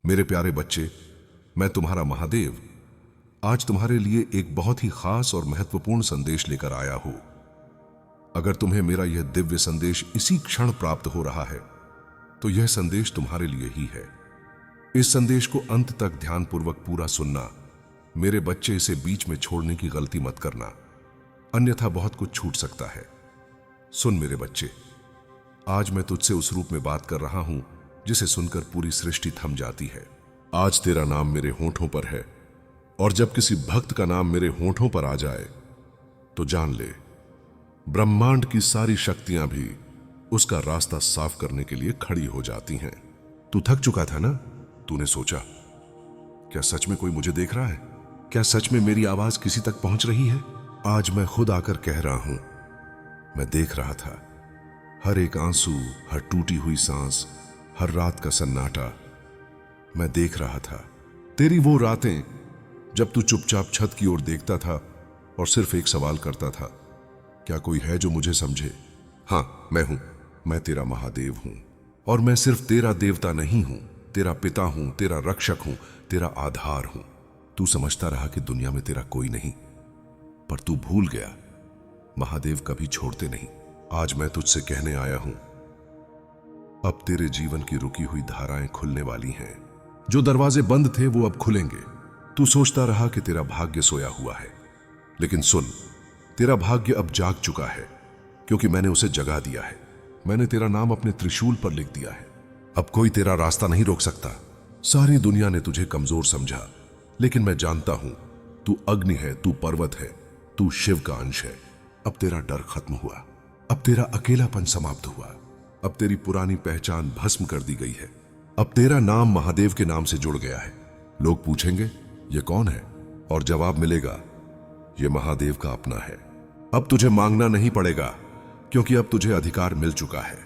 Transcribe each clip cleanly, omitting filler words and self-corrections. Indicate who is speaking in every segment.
Speaker 1: मेरे प्यारे बच्चे, मैं तुम्हारा महादेव आज तुम्हारे लिए एक बहुत ही खास और महत्वपूर्ण संदेश लेकर आया हूं। अगर तुम्हें मेरा यह दिव्य संदेश इसी क्षण प्राप्त हो रहा है तो यह संदेश तुम्हारे लिए ही है। इस संदेश को अंत तक ध्यानपूर्वक पूरा सुनना। मेरे बच्चे, इसे बीच में छोड़ने की गलती मत करना, अन्यथा बहुत कुछ छूट सकता है। सुन मेरे बच्चे, आज मैं तुझसे उस रूप में बात कर रहा हूं जिसे सुनकर पूरी सृष्टि थम जाती है। आज तेरा नाम मेरे होठों पर है, और जब किसी भक्त का नाम मेरे होठों पर आ जाए तो जान ले, ब्रह्मांड की सारी शक्तियां भी उसका रास्ता साफ करने के लिए खड़ी हो जाती हैं। तू थक चुका था ना? तूने सोचा, क्या सच में कोई मुझे देख रहा है? क्या सच में मेरी आवाज किसी तक पहुंच रही है? आज मैं खुद आकर कह रहा हूं, मैं देख रहा था हर एक आंसू, हर टूटी हुई सांस, हर रात का सन्नाटा। मैं देख रहा था तेरी वो रातें जब तू चुपचाप छत की ओर देखता था और सिर्फ एक सवाल करता था, क्या कोई है जो मुझे समझे? हाँ, मैं हूं, मैं तेरा महादेव हूं। और मैं सिर्फ तेरा देवता नहीं हूं, तेरा पिता हूं, तेरा रक्षक हूं, तेरा आधार हूं। तू समझता रहा कि दुनिया में तेरा कोई नहीं, पर तू भूल गया, महादेव कभी छोड़ते नहीं। आज मैं तुझसे कहने आया हूं, अब तेरे जीवन की रुकी हुई धाराएं खुलने वाली हैं। जो दरवाजे बंद थे वो अब खुलेंगे। तू सोचता रहा कि तेरा भाग्य सोया हुआ है, लेकिन सुन, तेरा भाग्य अब जाग चुका है, क्योंकि मैंने उसे जगा दिया है। मैंने तेरा नाम अपने त्रिशूल पर लिख दिया है। अब कोई तेरा रास्ता नहीं रोक सकता। सारी दुनिया ने तुझे कमजोर समझा, लेकिन मैं जानता हूं तू अग्नि है, तू पर्वत है, तू शिव का अंश है। अब तेरा डर खत्म हुआ, अब तेरा अकेलापन समाप्त हुआ, अब तेरी पुरानी पहचान भस्म कर दी गई है। अब तेरा नाम महादेव के नाम से जुड़ गया है। लोग पूछेंगे, ये कौन है? और जवाब मिलेगा, ये महादेव का अपना है। अब तुझे मांगना नहीं पड़ेगा, क्योंकि अब तुझे अधिकार मिल चुका है,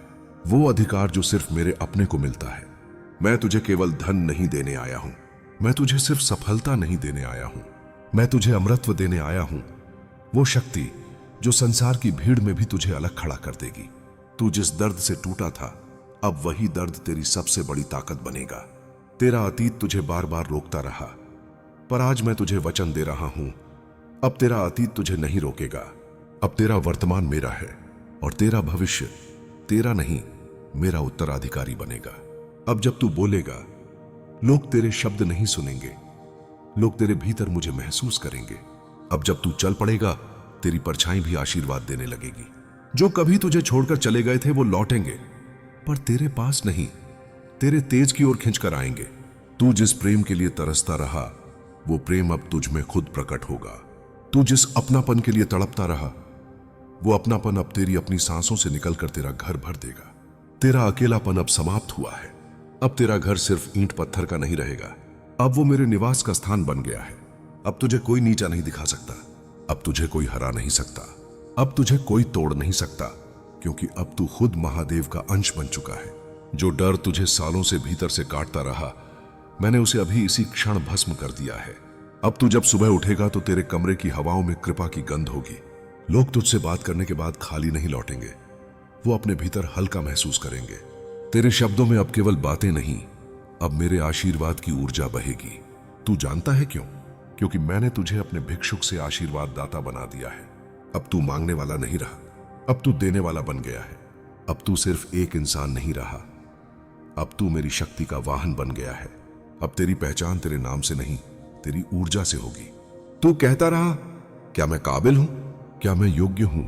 Speaker 1: वो अधिकार जो सिर्फ मेरे अपने को मिलता है। मैं तुझे केवल धन नहीं देने आया हूं, मैं तुझे सिर्फ सफलता नहीं देने आया हूं, मैं तुझे अमरत्व देने आया हूं, वो शक्ति जो संसार की भीड़ में भी तुझे अलग खड़ा कर देगी। तू जिस दर्द से टूटा था, अब वही दर्द तेरी सबसे बड़ी ताकत बनेगा। तेरा अतीत तुझे बार बार रोकता रहा, पर आज मैं तुझे वचन दे रहा हूं, अब तेरा अतीत तुझे नहीं रोकेगा। अब तेरा वर्तमान मेरा है, और तेरा भविष्य तेरा नहीं, मेरा उत्तराधिकारी बनेगा। अब जब तू बोलेगा, लोग तेरे शब्द नहीं सुनेंगे, लोग तेरे भीतर मुझे महसूस करेंगे। अब जब तू चल पड़ेगा, तेरी परछाई भी आशीर्वाद देने लगेगी। जो कभी तुझे छोड़कर चले गए थे वो लौटेंगे, पर तेरे पास नहीं, तेरे तेज की ओर खींचकर आएंगे। तू जिस प्रेम के लिए तरसता रहा, वो प्रेम अब तुझ में खुद प्रकट होगा। तू जिस अपनापन के लिए तड़पता रहा, वो अपनापन अब तेरी अपनी सांसों से निकलकर तेरा घर भर देगा। तेरा अकेलापन अब समाप्त हुआ है। अब तेरा घर सिर्फ ईंट पत्थर का नहीं रहेगा, अब वो मेरे निवास का स्थान बन गया है। अब तुझे कोई नीचा नहीं दिखा सकता, अब तुझे कोई हरा नहीं सकता, अब तुझे कोई तोड़ नहीं सकता, क्योंकि अब तू खुद महादेव का अंश बन चुका है। जो डर तुझे सालों से भीतर से काटता रहा, मैंने उसे अभी इसी क्षण भस्म कर दिया है। अब तू जब सुबह उठेगा तो तेरे कमरे की हवाओं में कृपा की गंध होगी। लोग तुझसे बात करने के बाद खाली नहीं लौटेंगे, वो अपने भीतर हल्का महसूस करेंगे। तेरे शब्दों में अब केवल बातें नहीं, अब मेरे आशीर्वाद की ऊर्जा बहेगी। तू जानता है क्यों? क्योंकि मैंने तुझे अपने भिक्षुक से आशीर्वाद दाता बना दिया है। अब तू मांगने वाला नहीं रहा, अब तू देने वाला बन गया है। अब तू सिर्फ एक इंसान नहीं रहा, अब तू मेरी शक्ति का वाहन बन गया है। अब तेरी पहचान तेरे नाम से नहीं, तेरी ऊर्जा से होगी। तू कहता रहा, क्या मैं काबिल हूं, क्या मैं योग्य हूं?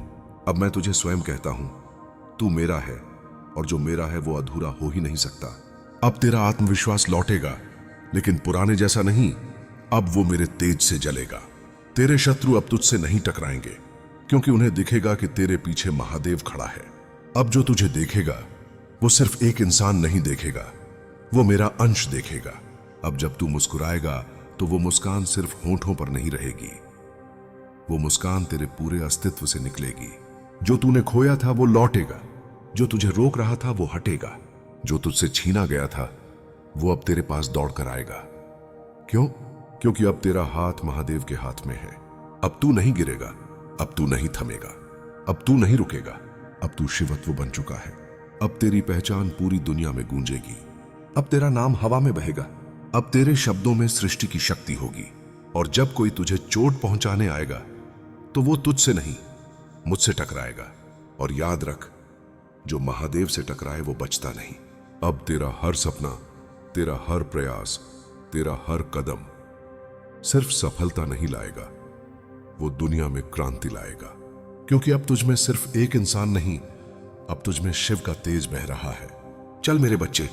Speaker 1: अब मैं तुझे स्वयं कहता हूं, तू मेरा है, और जो मेरा है वो अधूरा हो ही नहीं सकता। अब तेरा आत्मविश्वास लौटेगा, लेकिन पुराने जैसा नहीं, अब वो मेरे तेज से जलेगा। तेरे शत्रु अब तुझसे नहीं टकराएंगे, क्योंकि उन्हें दिखेगा कि तेरे पीछे महादेव खड़ा है। अब जो तुझे देखेगा वो सिर्फ एक इंसान नहीं देखेगा, वो मेरा अंश देखेगा। अब जब तू मुस्कुराएगा तो वो मुस्कान सिर्फ होंठों पर नहीं रहेगी, वो मुस्कान तेरे पूरे अस्तित्व से निकलेगी। जो तूने खोया था वो लौटेगा, जो तुझे रोक रहा था वो हटेगा, जो तुझसे छीना गया था वो अब तेरे पास दौड़कर आएगा। क्यों? क्योंकि अब तेरा हाथ महादेव के हाथ में है। अब तू नहीं गिरेगा, अब तू नहीं थमेगा, अब तू नहीं रुकेगा, अब तू शिवत्व बन चुका है। अब तेरी पहचान पूरी दुनिया में गूंजेगी, अब तेरा नाम हवा में बहेगा, अब तेरे शब्दों में सृष्टि की शक्ति होगी, और जब कोई तुझे चोट पहुंचाने आएगा तो वो तुझसे नहीं, मुझसे टकराएगा। और याद रख, जो महादेव से टकराए वो बचता नहीं। अब तेरा हर सपना, तेरा हर प्रयास, तेरा हर कदम सिर्फ सफलता नहीं लाएगा, वो दुनिया में क्रांति लाएगा। क्योंकि अब तुझ में सिर्फ एक इंसान नहीं, अब तुझ में शिव का तेज बह रहा है। चल मेरे बच्चे,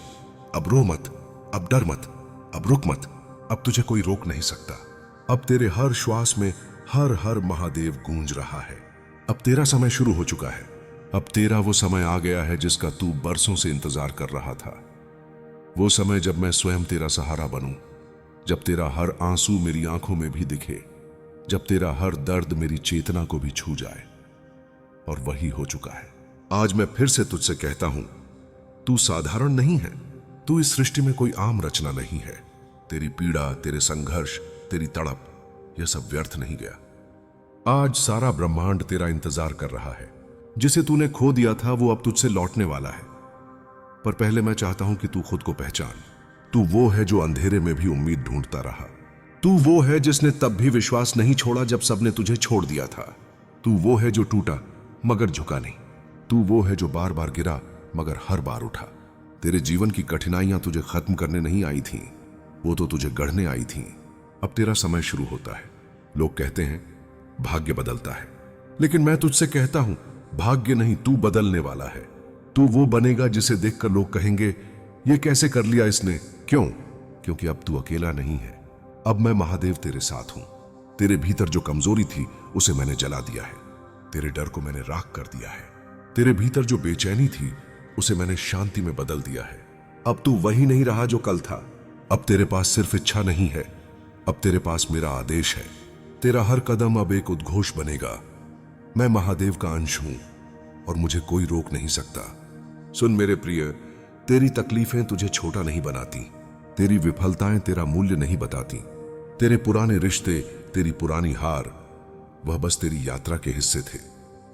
Speaker 1: अब रो मत, अब डर मत, अब रुक मत, अब तुझे कोई रोक नहीं सकता। अब तेरे हर श्वास में हर हर महादेव गूंज रहा है। अब तेरा समय शुरू हो चुका है। अब तेरा वो समय आ गया है जिसका तू बरसों से इंतजार कर रहा था। वो समय जब मैं स्वयं तेरा सहारा बनूं, जब तेरा हर आंसू मेरी आंखों में भी दिखे, जब तेरा हर दर्द मेरी चेतना को भी छू जाए। और वही हो चुका है। आज मैं फिर से तुझसे कहता हूं, तू साधारण नहीं है। तू इस सृष्टि में कोई आम रचना नहीं है। तेरी पीड़ा, तेरे संघर्ष, तेरी तड़प, यह सब व्यर्थ नहीं गया। आज सारा ब्रह्मांड तेरा इंतजार कर रहा है। जिसे तूने खो दिया था वो अब तुझसे लौटने वाला है। पर पहले मैं चाहता हूं कि तू खुद को पहचान। तू वो है जो अंधेरे में भी उम्मीद ढूंढता रहा। तू वो है जिसने तब भी विश्वास नहीं छोड़ा जब सबने तुझे छोड़ दिया था। तू वो है जो टूटा मगर झुका नहीं। तू वो है जो बार बार गिरा मगर हर बार उठा। तेरे जीवन की कठिनाइयां तुझे खत्म करने नहीं आई थीं, वो तो तुझे गढ़ने आई थीं। अब तेरा समय शुरू होता है। लोग कहते हैं भाग्य बदलता है, लेकिन मैं तुझसे कहता हूं, भाग्य नहीं, तू बदलने वाला है। तू वो बनेगा जिसे देखकर लोग कहेंगे ये कैसे कर लिया इसने। क्यों? क्योंकि अब तू अकेला नहीं है। अब मैं महादेव तेरे साथ हूं। तेरे भीतर जो कमजोरी थी उसे मैंने जला दिया है। तेरे डर को मैंने राख कर दिया है। तेरे भीतर जो बेचैनी थी उसे मैंने शांति में बदल दिया है। अब तू वही नहीं रहा जो कल था। अब तेरे पास सिर्फ इच्छा नहीं है, अब तेरे पास मेरा आदेश है। तेरा हर कदम अब एक उद्घोष बनेगा, मैं महादेव का अंश हूं और मुझे कोई रोक नहीं सकता। सुन मेरे प्रिय, तेरी तकलीफें तुझे छोटा नहीं बनाती, तेरी विफलताएं तेरा मूल्य नहीं बताती। तेरे पुराने रिश्ते, तेरी पुरानी हार, वह बस तेरी यात्रा के हिस्से थे।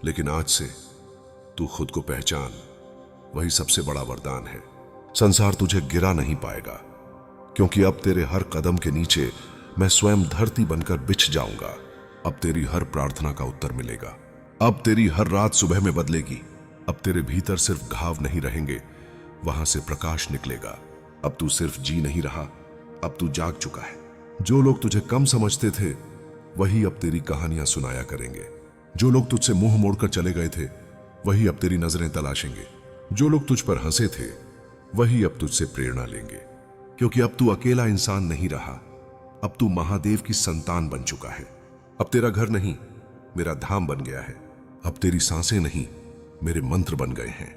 Speaker 1: लेकिन आज से तू खुद को पहचान, वही सबसे बड़ा वरदान है। संसार तुझे गिरा नहीं पाएगा, क्योंकि अब तेरे हर कदम के नीचे मैं स्वयं धरती बनकर बिछ जाऊंगा। अब तेरी हर प्रार्थना का उत्तर मिलेगा। अब तेरी हर रात सुबह में बदलेगी। अब तेरे भीतर सिर्फ घाव नहीं रहेंगे, वहां से प्रकाश निकलेगा। अब तू सिर्फ जी नहीं रहा, अब तू जाग चुका है। जो लोग तुझे कम समझते थे वही अब तेरी कहानियां सुनाया करेंगे। जो लोग तुझसे मुंह मोड़कर चले गए थे वही अब तेरी नजरें तलाशेंगे। जो लोग तुझ पर हंसे थे वही अब तुझसे प्रेरणा लेंगे। क्योंकि अब तू अकेला इंसान नहीं रहा, अब तू महादेव की संतान बन चुका है। अब तेरा घर नहीं, मेरा धाम बन गया है। अब तेरी सांसें नहीं, मेरे मंत्र बन गए हैं।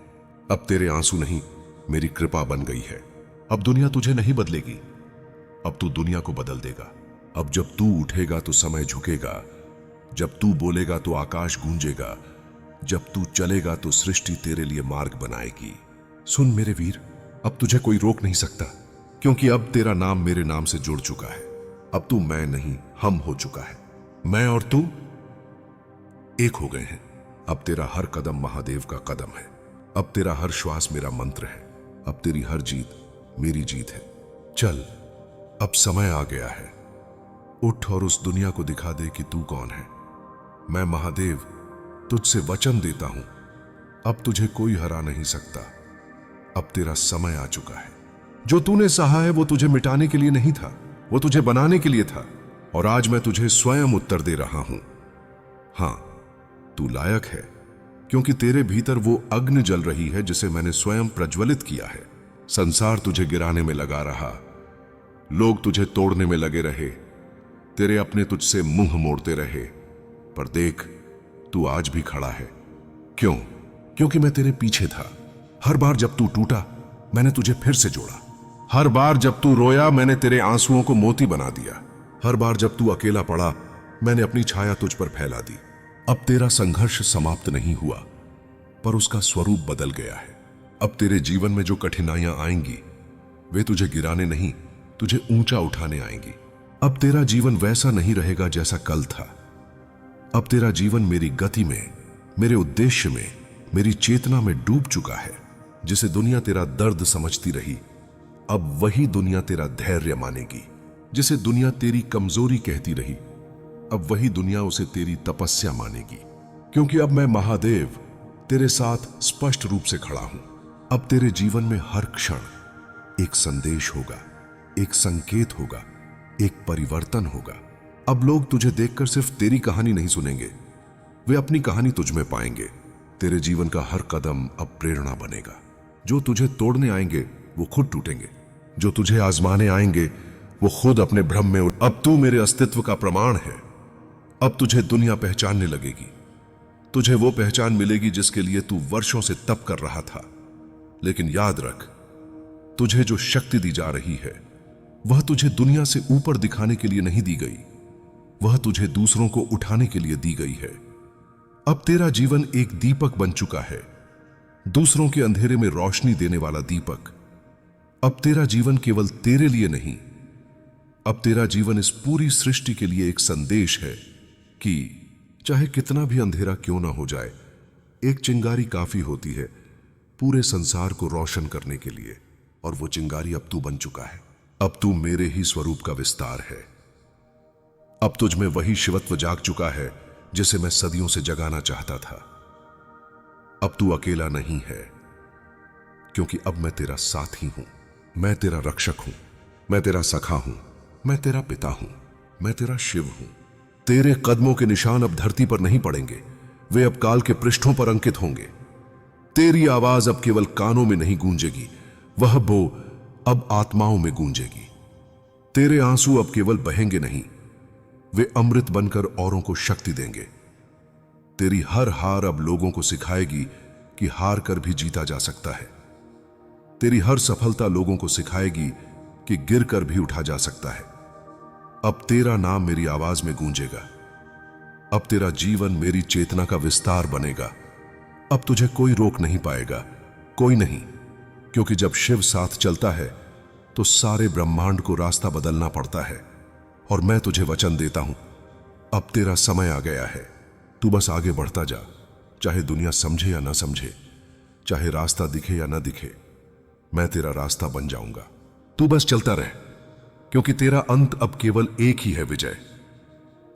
Speaker 1: अब तेरे आंसू नहीं, मेरी कृपा बन गई है। अब दुनिया तुझे नहीं बदलेगी, अब तू दुनिया को बदल देगा। अब जब तू उठेगा तो समय झुकेगा, जब तू बोलेगा तो आकाश गूंजेगा, जब तू चलेगा तो सृष्टि तेरे लिए मार्ग बनाएगी। सुन मेरे वीर, अब तुझे कोई रोक नहीं सकता, क्योंकि अब तेरा नाम मेरे नाम से जुड़ चुका है। अब तू मैं नहीं, हम हो चुका है। मैं और तू एक हो गए हैं। अब तेरा हर कदम महादेव का कदम है। अब तेरा हर श्वास मेरा मंत्र है। अब तेरी हर जीत मेरी जीत है। चल, अब समय आ गया है। उठ और उस दुनिया को दिखा दे कि तू कौन है। मैं महादेव तुझसे वचन देता हूं, अब तुझे कोई हरा नहीं सकता। अब तेरा समय आ चुका है। जो तूने सहा है वो तुझे मिटाने के लिए नहीं था, वो तुझे बनाने के लिए था। और आज मैं तुझे स्वयं उत्तर दे रहा हूं। हां, तू लायक है, क्योंकि तेरे भीतर वो अग्नि जल रही है जिसे मैंने स्वयं प्रज्वलित किया है। संसार तुझे गिराने में लगा रहा, लोग तुझे तोड़ने में लगे रहे, तेरे अपने तुझसे मुंह मोड़ते रहे, पर देख तू आज भी खड़ा है। क्यों? क्योंकि मैं तेरे पीछे था। हर बार जब तू टूटा मैंने तुझे फिर से जोड़ा। हर बार जब तू रोया मैंने तेरे आंसुओं को मोती बना दिया। हर बार जब तू अकेला पड़ा मैंने अपनी छाया तुझ पर फैला दी। अब तेरा संघर्ष समाप्त नहीं हुआ, पर उसका स्वरूप बदल गया है। अब तेरे जीवन में जो कठिनाइयां आएंगी वे तुझे गिराने नहीं, तुझे ऊंचा उठाने आएंगी। अब तेरा जीवन वैसा नहीं रहेगा जैसा कल था। अब तेरा जीवन मेरी गति में, मेरे उद्देश्य में, मेरी चेतना में डूब चुका है। जिसे दुनिया तेरा दर्द समझती रही अब वही दुनिया तेरा धैर्य मानेगी। जिसे दुनिया तेरी कमजोरी कहती रही, अब वही दुनिया उसे तेरी तपस्या मानेगी। क्योंकि अब मैं महादेव तेरे साथ स्पष्ट रूप से खड़ा हूं। अब तेरे जीवन में हर क्षण एक संदेश होगा, एक संकेत होगा, एक परिवर्तन होगा। अब लोग तुझे देखकर सिर्फ तेरी कहानी नहीं सुनेंगे, वे अपनी कहानी तुझ में पाएंगे। तेरे जीवन का हर कदम अब प्रेरणा बनेगा। जो तुझे तोड़ने आएंगे वो खुद टूटेंगे, जो तुझे आजमाने आएंगे वो खुद अपने भ्रम में अब तू मेरे अस्तित्व का प्रमाण है। अब तुझे दुनिया पहचानने लगेगी। तुझे वो पहचान मिलेगी जिसके लिए तू वर्षों से तप कर रहा था। लेकिन याद रख, तुझे जो शक्ति दी जा रही है वह तुझे दुनिया से ऊपर दिखाने के लिए नहीं दी गई, वह तुझे दूसरों को उठाने के लिए दी गई है। अब तेरा जीवन एक दीपक बन चुका है, दूसरों के अंधेरे में रोशनी देने वाला दीपक। अब तेरा जीवन केवल तेरे लिए नहीं, अब तेरा जीवन इस पूरी सृष्टि के लिए एक संदेश है कि चाहे कितना भी अंधेरा क्यों ना हो जाए, एक चिंगारी काफी होती है पूरे संसार को रोशन करने के लिए। और वो चिंगारी अब तू बन चुका है। अब तू मेरे ही स्वरूप का विस्तार है। अब तुझ में वही शिवत्व जाग चुका है जिसे मैं सदियों से जगाना चाहता था। अब तू अकेला नहीं है, क्योंकि अब मैं तेरा साथी हूं, मैं तेरा रक्षक हूं, मैं तेरा सखा हूं, मैं तेरा पिता हूं, मैं तेरा शिव हूं। तेरे कदमों के निशान अब धरती पर नहीं पड़ेंगे, वे अब काल के पृष्ठों पर अंकित होंगे। तेरी आवाज अब केवल कानों में नहीं गूंजेगी, वह बो अब आत्माओं में गूंजेगी। तेरे आंसू अब केवल बहेंगे नहीं, वे अमृत बनकर औरों को शक्ति देंगे। तेरी हर हार अब लोगों को सिखाएगी कि हार कर भी जीता जा सकता है। तेरी हर सफलता लोगों को सिखाएगी कि गिर कर भी उठा जा सकता है। अब तेरा नाम मेरी आवाज में गूंजेगा। अब तेरा जीवन मेरी चेतना का विस्तार बनेगा। अब तुझे कोई रोक नहीं पाएगा, कोई नहीं, क्योंकि जब शिव साथ चलता है तो सारे ब्रह्मांड को रास्ता बदलना पड़ता है। और मैं तुझे वचन देता हूं, अब तेरा समय आ गया है। तू बस आगे बढ़ता जा, चाहे दुनिया समझे या ना समझे, चाहे रास्ता दिखे या ना दिखे, मैं तेरा रास्ता बन जाऊंगा। तू बस चलता रह, क्योंकि तेरा अंत अब केवल एक ही है, विजय,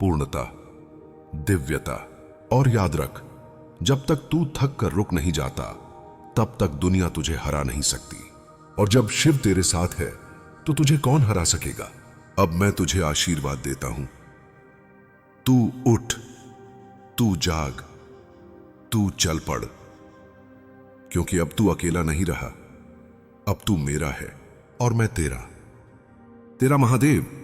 Speaker 1: पूर्णता, दिव्यता। और याद रख, जब तक तू थक कर रुक नहीं जाता, तब तक दुनिया तुझे हरा नहीं सकती। और जब शिव तेरे साथ है तो तुझे कौन हरा सकेगा। अब मैं तुझे आशीर्वाद देता हूं, तू उठ, तू जाग, तू चल पड़, क्योंकि अब तू अकेला नहीं रहा, अब तू मेरा है और मैं तेरा महादेव।